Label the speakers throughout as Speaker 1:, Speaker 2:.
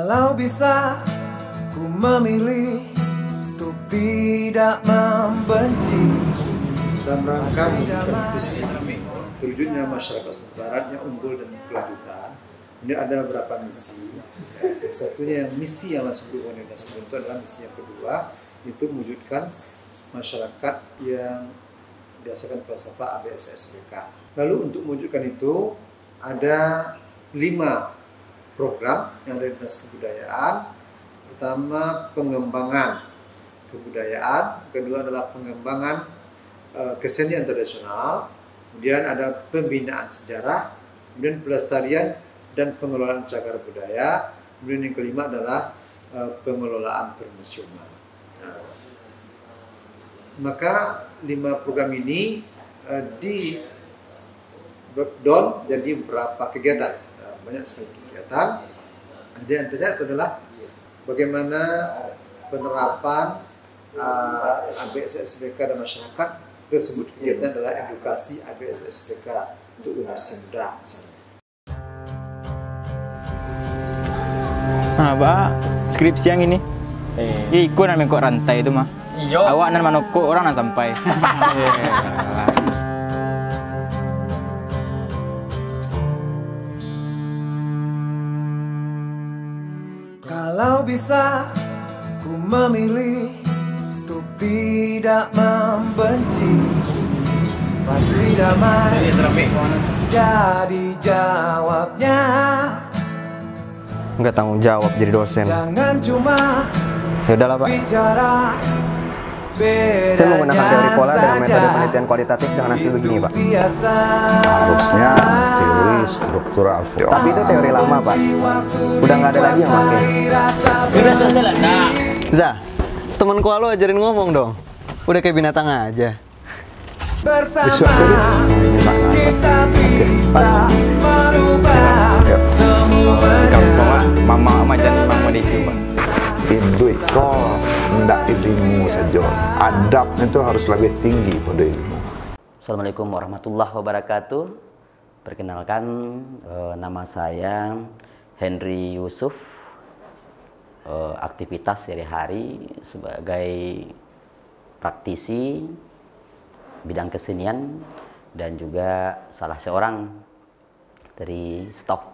Speaker 1: Kalau bisa ku memilih untuk tidak membenci.
Speaker 2: Dalam rangka mewujudkan visi terwujudnya masyarakat Sumatera Barat yang unggul dan berkelanjutan, ini ada beberapa misi. Salah satunya yang misi yang langsung berhubungan dengan itu adalah misi yang kedua, itu mewujudkan masyarakat yang berdasarkan falsafah ABSSBK. Lalu untuk mewujudkan itu ada 5 program yang ada di Dinas Kebudayaan. Pertama, pengembangan kebudayaan. Kedua adalah pengembangan kesenian tradisional. Kemudian ada pembinaan sejarah. Kemudian pelestarian dan pengelolaan cagar budaya. Kemudian yang kelima adalah pengelolaan permusiuman. Nah, maka 5 program ini di breakdown jadi beberapa kegiatan. Banyak sekali kegiatan. Ada yang terjadi itu adalah bagaimana penerapan ABSSBK dan masyarakat. Tersebut kegiatan adalah edukasi ABSSBK untuk generasi muda.
Speaker 3: Nah, Pak, skripsi yang ini. Ikut namanya kok rantai itu mah.
Speaker 4: Iyo.
Speaker 3: Awak nan manukku orang nan sampai.
Speaker 1: Kalau bisa ku memilih untuk tidak membenci, pasti damai jadi jawabnya.
Speaker 4: Nggak tanggung jawab jadi dosen.
Speaker 1: Jangan cuma
Speaker 4: Ya udahlah, Pak.
Speaker 1: bicara bedanya.
Speaker 4: Saya menggunakan teori pola dengan metode penelitian kualitatif dengan hasil begini, Pak.
Speaker 1: Biasa.
Speaker 5: Harusnya teori struktural.
Speaker 4: Tapi itu teori lama, Pak. Udah nggak ada lagi yang pakai. Zah, temen kuah lo ajarin ngomong dong. Udah kayak binatang aja.
Speaker 1: Bersama kita bisa merubah semuanya.
Speaker 3: Mama macan mama di situ, Pak.
Speaker 5: Induk kok ndak ilmu saja. Adab itu harus lebih tinggi pada ilmu.
Speaker 6: Assalamualaikum warahmatullahi wabarakatuh. Perkenalkan, nama saya Henry Yusuf. Aktivitas sehari-hari sebagai praktisi bidang kesenian dan juga salah seorang dari staf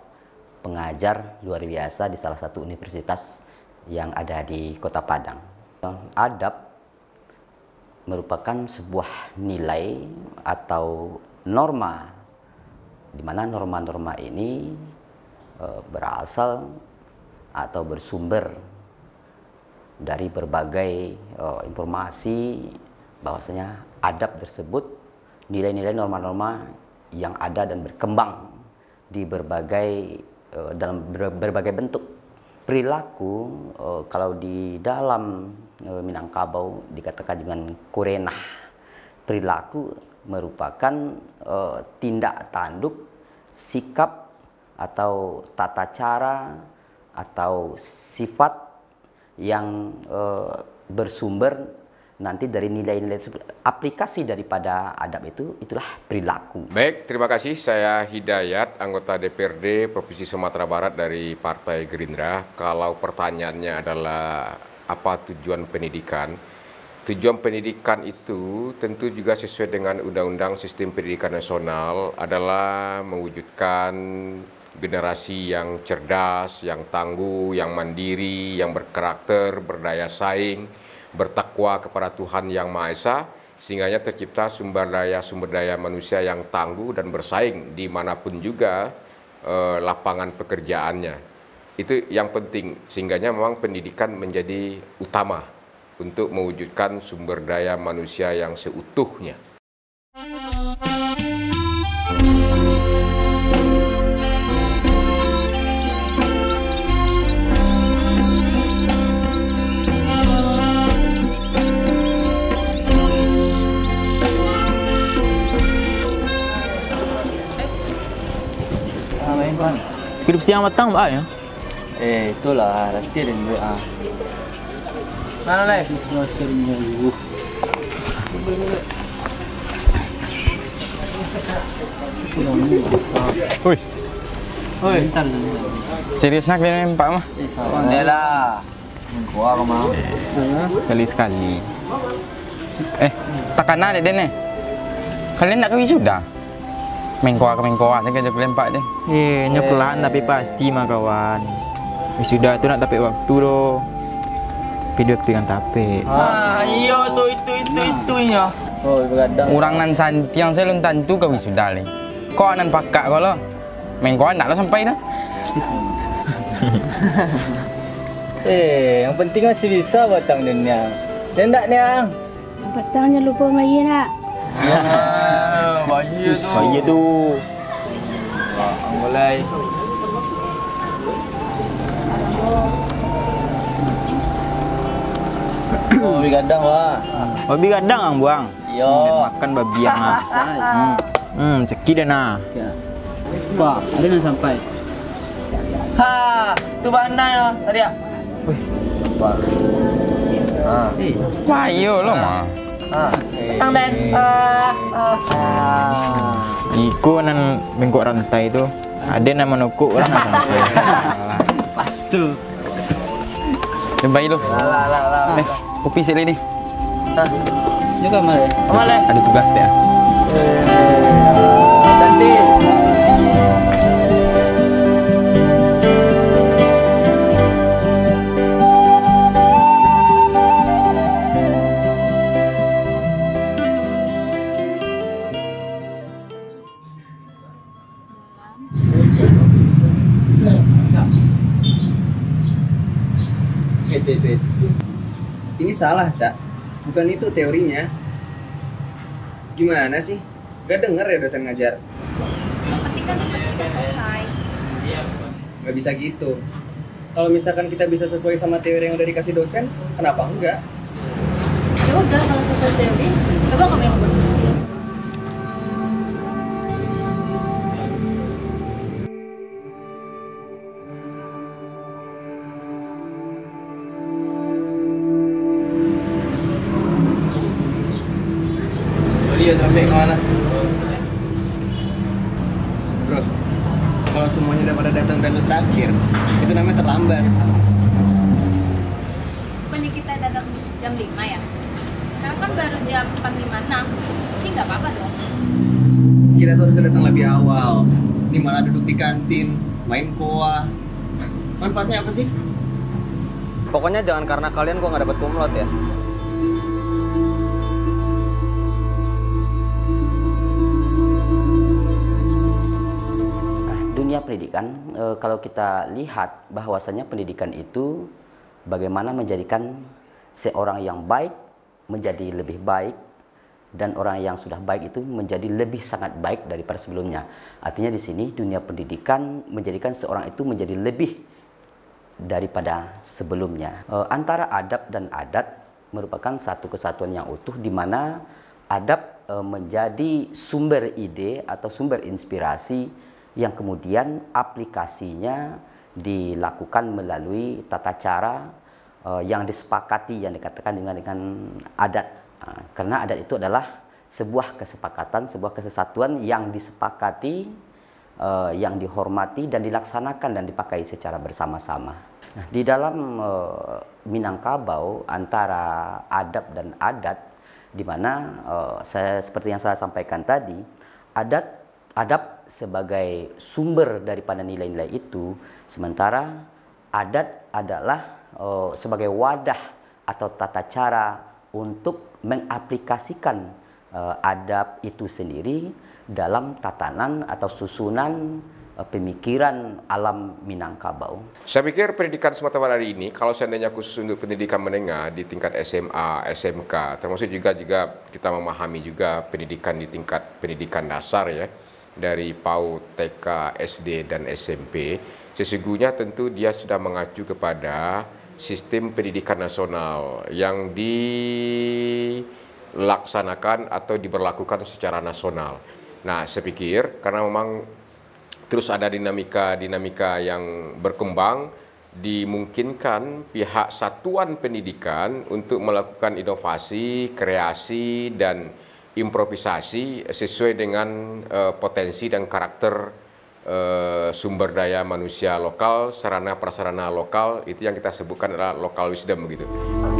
Speaker 6: pengajar luar biasa di salah satu universitas yang ada di Kota Padang. Adab merupakan sebuah nilai atau norma, di mana norma-norma ini berasal atau bersumber dari berbagai informasi bahwasanya adab tersebut nilai-nilai norma-norma yang ada dan berkembang di dalam berbagai bentuk perilaku. Kalau di dalam Minangkabau dikatakan dengan kurenah. Perilaku merupakan tindak tanduk, sikap atau tata cara atau sifat yang bersumber nanti dari nilai-nilai aplikasi daripada adab itulah perilaku.
Speaker 7: Baik, terima kasih. Saya Hidayat, anggota DPRD Provinsi Sumatera Barat dari Partai Gerindra. Kalau pertanyaannya adalah apa tujuan pendidikan? Tujuan pendidikan itu tentu juga sesuai dengan Undang-Undang Sistem Pendidikan Nasional adalah mewujudkan generasi yang cerdas, yang tangguh, yang mandiri, yang berkarakter, berdaya saing, bertakwa kepada Tuhan Yang Maha Esa, sehingga tercipta sumber daya manusia yang tangguh dan bersaing dimanapun juga lapangan pekerjaannya. Itu yang penting, sehingga memang pendidikan menjadi utama untuk mewujudkan sumber daya manusia yang seutuhnya.
Speaker 3: Skripsi yang matang, Pak ya?
Speaker 4: Itulah nanti dan WA.
Speaker 3: Mana live?
Speaker 4: Seringnya ibu.
Speaker 5: Wih,
Speaker 3: Serius nak dia Pak mah?
Speaker 4: Dia lah. Gua mau.
Speaker 3: Sekali-sekali. Tak kena deh nih. Kalian nak ke wisuda? Mengkoa saya kerja kalian Pak deh. Nyokolahan tapi pasti mah kawan. Wisuda tu nak tapi waktu doh. Video dengan tape.
Speaker 4: Iya tuh itunya.
Speaker 3: Oh, begadang. Orang nan santiang saya belum tentu ke wisuda le. Kok nan pakak kalau mengkoa nak lah sampai dah.
Speaker 8: Yang penting masih bisa batang dunia. Dan tak ni ang?
Speaker 9: Batangnya lupa main nak.
Speaker 3: Bahaya tu.
Speaker 4: Mulai.
Speaker 8: Oh, begadang wah.
Speaker 3: Babi gadang ang buang.
Speaker 8: Yo.
Speaker 3: Makan babi yang ah. Ceki dah nah.
Speaker 8: Wah, ada yang sampai.
Speaker 4: Ha, tu bandai ya tadi ya.
Speaker 3: Payo lo mah.
Speaker 4: Tang Den.
Speaker 3: Iko nan bengkok rantai tu. Ada nama nukuk orang sampai.
Speaker 8: Pas tu.
Speaker 3: Baik lo. Kopi sekali ni.
Speaker 8: Ni kan mari.
Speaker 4: Malai.
Speaker 3: Ada tugas dia.
Speaker 4: Tadi. Wait. Ini salah, Cak. Bukan itu teorinya. Gimana sih? Gak denger ya dosen ngajar?
Speaker 9: Yang penting kan tugas kita selesai.
Speaker 4: Gak bisa gitu. Kalau misalkan kita bisa sesuai sama teori yang udah dikasih dosen, kenapa enggak?
Speaker 9: Ya udah kalau sesuai teori, coba kamu yang buat.
Speaker 4: Dia sampai kemana? Bro, kalau semuanya udah pada datang dan lu terakhir, itu namanya terlambat.
Speaker 9: Bukannya kita datang jam 5 ya? Sekarang kan baru jam 4.56. Ini nggak apa-apa dong.
Speaker 4: Kita tuh harus datang lebih awal. Ini malah duduk di kantin, main koa. Manfaatnya apa sih? Pokoknya jangan karena kalian gua nggak dapat kumlot ya.
Speaker 6: Dunia pendidikan, kalau kita lihat bahwasanya pendidikan itu bagaimana menjadikan seorang yang baik menjadi lebih baik dan orang yang sudah baik itu menjadi lebih sangat baik daripada sebelumnya. Artinya di sini dunia pendidikan menjadikan seorang itu menjadi lebih daripada sebelumnya. Antara adab dan adat merupakan satu kesatuan yang utuh di mana adab menjadi sumber ide atau sumber inspirasi yang kemudian aplikasinya dilakukan melalui tata cara yang disepakati, yang dikatakan dengan adat. Karena adat itu adalah sebuah kesepakatan, sebuah kesatuan yang disepakati, yang dihormati dan dilaksanakan dan dipakai secara bersama-sama. Nah, di dalam Minangkabau antara adab dan adat, di mana seperti yang saya sampaikan tadi, adab sebagai sumber daripada nilai-nilai itu, sementara adat adalah sebagai wadah atau tata cara untuk mengaplikasikan adab itu sendiri dalam tatanan atau susunan pemikiran alam Minangkabau.
Speaker 7: Saya pikir pendidikan Sumatera Barat hari ini, kalau seandainya khusus untuk pendidikan menengah di tingkat SMA, SMK, termasuk juga kita memahami juga pendidikan di tingkat pendidikan dasar ya, dari PAUD, TK, SD, dan SMP, sesungguhnya tentu dia sudah mengacu kepada sistem pendidikan nasional yang dilaksanakan atau diberlakukan secara nasional. Nah, saya pikir karena memang terus ada dinamika yang berkembang, dimungkinkan pihak satuan pendidikan untuk melakukan inovasi, kreasi, dan improvisasi sesuai dengan potensi dan karakter sumber daya manusia lokal, sarana prasarana lokal, itu yang kita sebutkan adalah local wisdom begitu. Nah,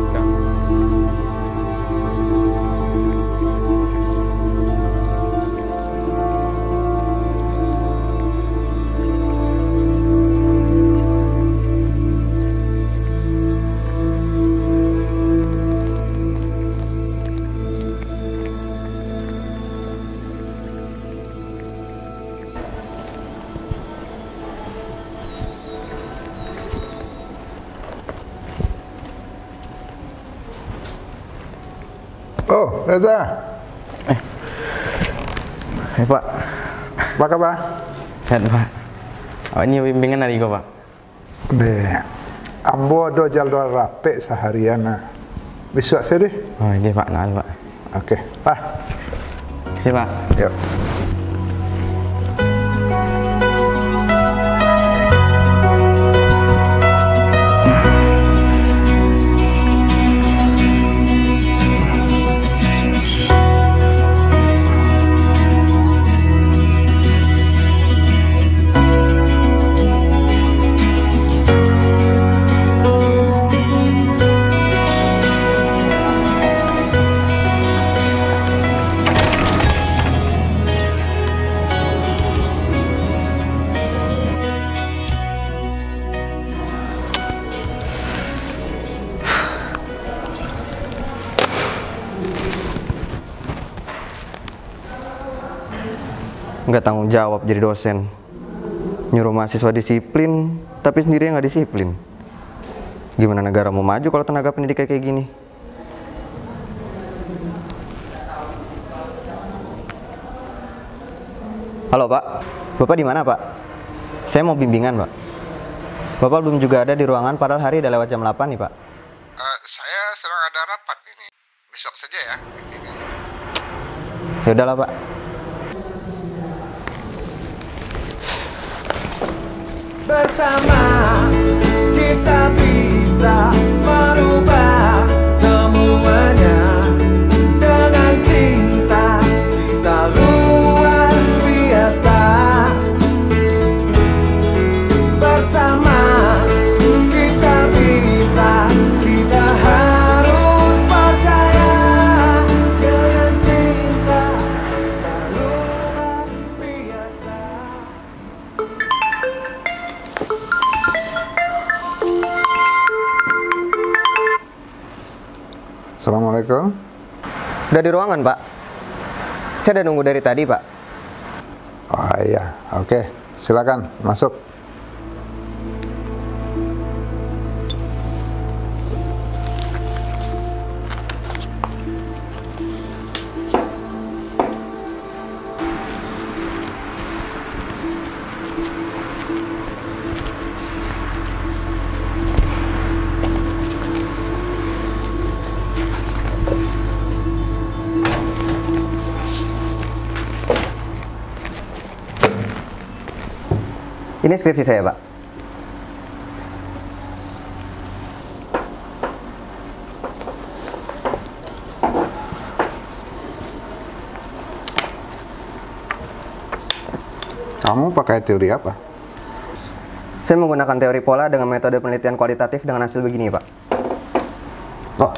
Speaker 5: Oh, Reza.
Speaker 3: Pak.
Speaker 5: Apa kabar?
Speaker 3: Sehat, Pak. Oh, ini bimbingan hari kau, Pak.
Speaker 5: Deh. Ambo do jadwal rapi seharian nah. Besok saya deh.
Speaker 3: Oh, ini Pak, nah, Pak.
Speaker 5: Oke, Pak.
Speaker 3: Siap, Pak.
Speaker 5: Yuk.
Speaker 4: Nggak tanggung jawab jadi dosen, nyuruh mahasiswa disiplin tapi sendiri nggak disiplin. Gimana negara mau maju kalau tenaga pendidikan kayak gini? Halo Pak, Bapak di mana Pak? Saya mau bimbingan Pak. Bapak belum juga ada di ruangan padahal hari udah lewat jam 8 nih Pak.
Speaker 5: Saya sedang ada rapat ini. Besok saja ya.
Speaker 4: Ya udahlah Pak.
Speaker 1: Bersama kita bisa merubah semuanya. Dengan cinta kita luar biasa. Bersama kita bisa, kita harus percaya. Dengan cinta kita luar biasa.
Speaker 5: Assalamualaikum.
Speaker 4: Udah di ruangan Pak. Saya udah nunggu dari tadi Pak.
Speaker 5: Oh iya, oke. Silakan masuk.
Speaker 4: Ini skripsi saya, Pak.
Speaker 5: Kamu pakai teori apa?
Speaker 4: Saya menggunakan teori pola dengan metode penelitian kualitatif dengan hasil begini, Pak.
Speaker 5: Oh,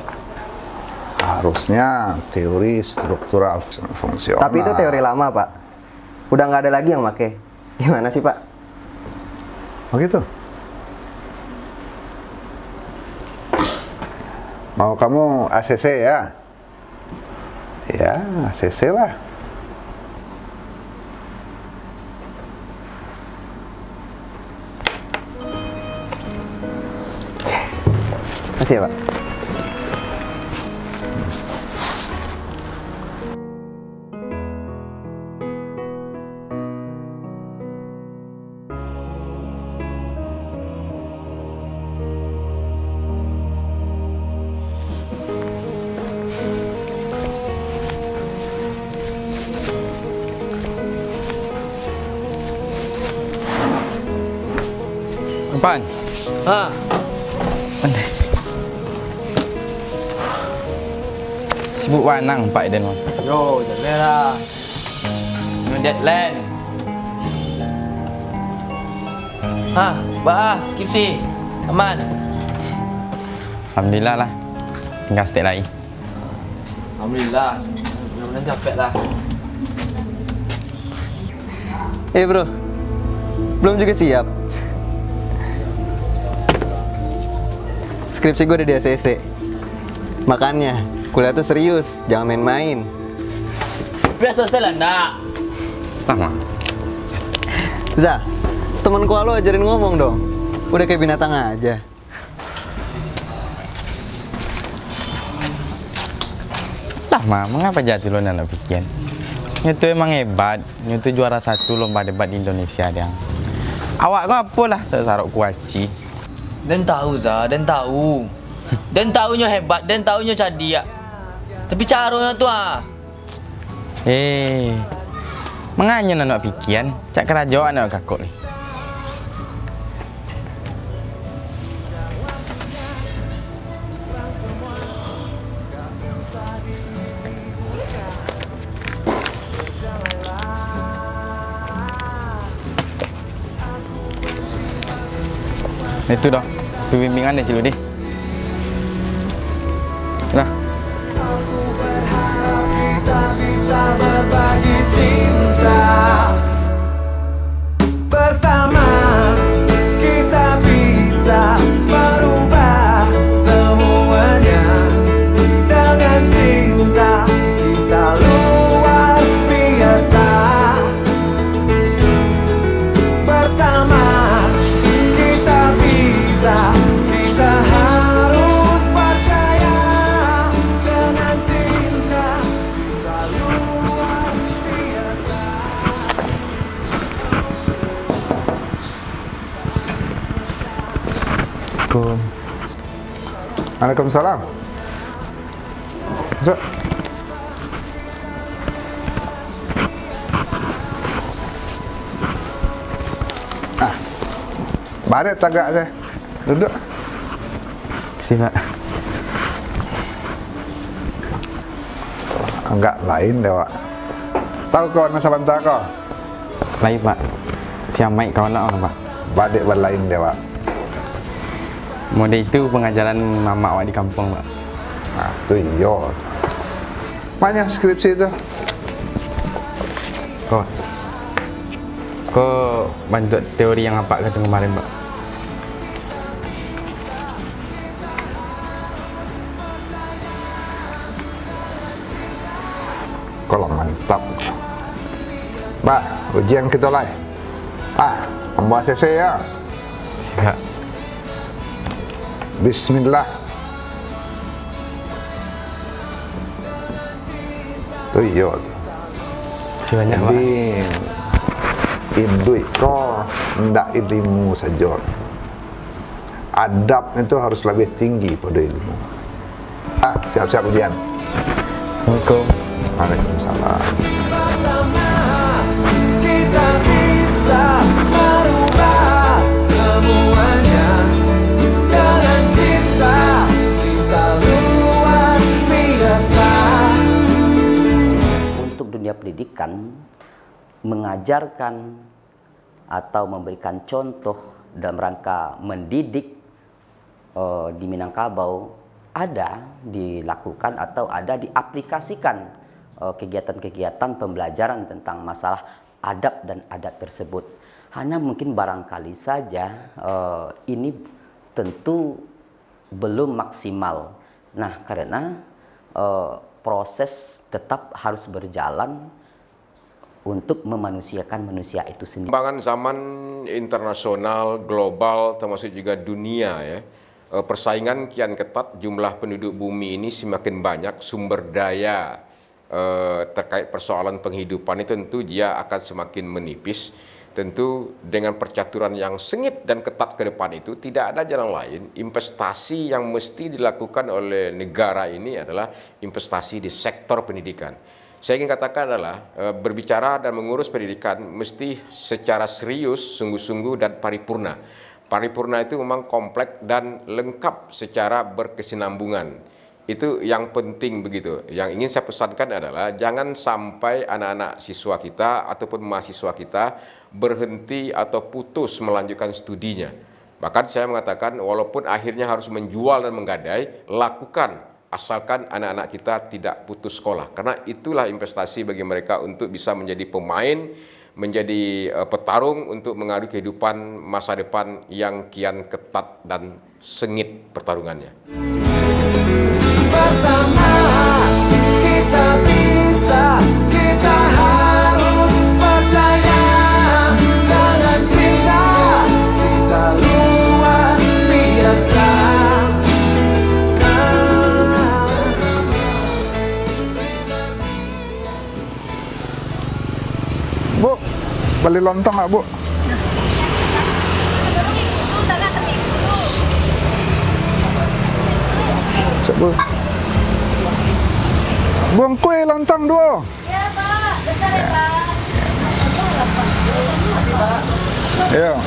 Speaker 5: harusnya teori struktural fungsional.
Speaker 4: Tapi itu teori lama, Pak. Udah nggak ada lagi yang pakai. Gimana sih, Pak?
Speaker 5: Oh gitu? Mau kamu ACC ya? Ya, ACC lah.
Speaker 4: Makasih ya, Pak.
Speaker 3: Apaan?
Speaker 8: Ah,
Speaker 3: Sibuk wanang Pak Eden.
Speaker 8: yo, jalan lah.
Speaker 3: No deadline.
Speaker 8: skripsi. Aman.
Speaker 3: Alhamdulillah lah. Tinggal step lagi.
Speaker 8: Alhamdulillah. Mudah-mudahan capek lah.
Speaker 4: Bro, belum juga siap. Skripsi gue udah di ACC. Makanya, kuliah tuh serius, jangan main-main.
Speaker 8: Biasa selesai lah, ndak.
Speaker 3: Lama.
Speaker 4: Zah, temen gua lo ajarin ngomong dong. Udah kayak binatang aja.
Speaker 3: Lama, mengapa jatuh lo anak pikiran? Itu emang hebat. Itu juara 1 lomba debat di Indonesia dia. Awak kau apalah sarok kuaci.
Speaker 8: Dan tahu Zah, dan tahu. Dan tahunya hebat, dan tahunya cadia. Tapi caranya tuh
Speaker 3: menganya anak pikiran, cak kerajaan anak kakak ni. Itu dah, pembimbingan dia cilu deh. Nah.
Speaker 1: Aku berharap kita bisa berbagi cinta. Bersama kita bisa merubah semuanya. Dengan cinta kita luar biasa. Bersama kita bisa, kita harus percaya. Dengan cinta kita luar biasa.
Speaker 5: Waalaikumsalam. Masuk. Balik tagak saya. Duduk.
Speaker 3: Sini Pak.
Speaker 5: Enggak lain deh, Pak. Tahu kau nasa bantar kau?
Speaker 3: Lain Pak. Siamai kawan nak Pak.
Speaker 5: Balik lain deh, Pak.
Speaker 3: Model itu pengajaran mama awak di kampung Pak.
Speaker 5: Nah, tu iyo. Banyak skripsi itu.
Speaker 3: Kau bantu teori yang apa kata kemarin Pak?
Speaker 5: Kalau mantap. Bah, ujian kita lah. Ambil ACC ya.
Speaker 3: Siap.
Speaker 5: Bismillah. Tu iyo tu.
Speaker 3: Banyak Pak.
Speaker 5: Jadi induk kau ndak ilmu saja. Adab itu harus lebih tinggi pada ilmu. Siap-siap ujian.
Speaker 3: Assalamualaikum.
Speaker 5: Waalaikumsalam.
Speaker 1: Bersama kita bisa merubah semuanya. Dengan cinta kita luar biasa.
Speaker 6: Untuk dunia pendidikan, mengajarkan atau memberikan contoh dalam rangka mendidik di Minangkabau ada dilakukan atau ada diaplikasikan kegiatan-kegiatan pembelajaran tentang masalah adab dan adat tersebut. Hanya mungkin barangkali saja ini tentu belum maksimal. Nah, karena proses tetap harus berjalan untuk memanusiakan manusia itu sendiri.
Speaker 7: Perkembangan zaman internasional, global, termasuk juga dunia ya. Persaingan kian ketat, jumlah penduduk bumi ini semakin banyak, sumber daya terkait persoalan penghidupan itu tentu dia akan semakin menipis. Tentu dengan percaturan yang sengit dan ketat ke depan itu tidak ada jalan lain. Investasi yang mesti dilakukan oleh negara ini adalah investasi di sektor pendidikan. Saya ingin katakan adalah berbicara dan mengurus pendidikan mesti secara serius, sungguh-sungguh dan paripurna. Paripurna itu memang kompleks dan lengkap secara berkesinambungan. Itu yang penting begitu. Yang ingin saya pesankan adalah jangan sampai anak-anak siswa kita ataupun mahasiswa kita berhenti atau putus melanjutkan studinya. Bahkan saya mengatakan walaupun akhirnya harus menjual dan menggadai, lakukan asalkan anak-anak kita tidak putus sekolah. Karena itulah investasi bagi mereka untuk bisa menjadi pemain, menjadi petarung untuk mengadu kehidupan masa depan yang kian ketat dan sengit pertarungannya.
Speaker 1: Bersama kita bisa, kita harus percaya dengan cinta kita luar biasa.
Speaker 5: Bu, beli lontong nggak, Bu? Cek, Bu. Buang kue lontong dua.
Speaker 9: Ya Pak, bentar ya Pak.
Speaker 5: Iya.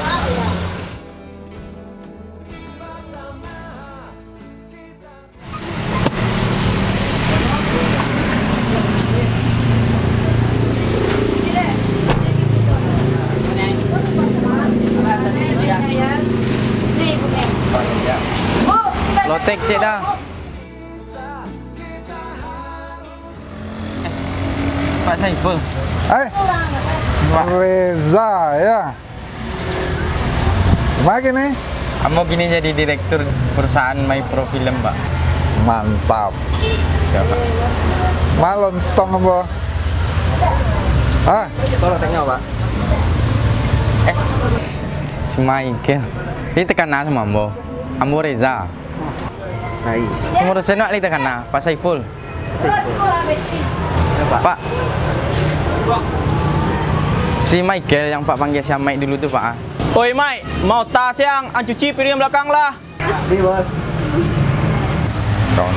Speaker 3: Lotek cek dah. Pak Saiful.
Speaker 5: Pak Reza ya. Gimana gini?
Speaker 3: Kamu gini jadi direktur perusahaan My Pro Film, Pak.
Speaker 5: Mantap.
Speaker 3: Siapa?
Speaker 5: Ma lontong apa? Ah,
Speaker 4: Itu loteknya, Pak.
Speaker 3: Si Michael. Ini tekan na sama Ambo. Ambo Reza.
Speaker 4: Hai.
Speaker 3: Semua dosen nak li tekan na Pak Saiful. Pak. Si Michael yang Pak panggil si Mike dulu tuh, Pak.
Speaker 10: Oi Mike, mau tas yang cuci piring belakang lah.
Speaker 4: Di bos.
Speaker 3: Don.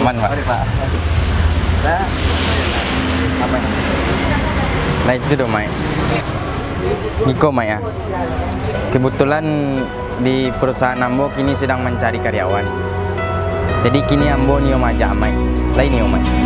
Speaker 3: Man, Pak.
Speaker 4: Pak. Nah. Apa ini?
Speaker 3: Nah itu dong, Mike. Niko, Mike ya. Kebetulan di perusahaan Ambo kini sedang mencari karyawan. Jadi kini Ambo niom aja Mike. Lain niom Mike.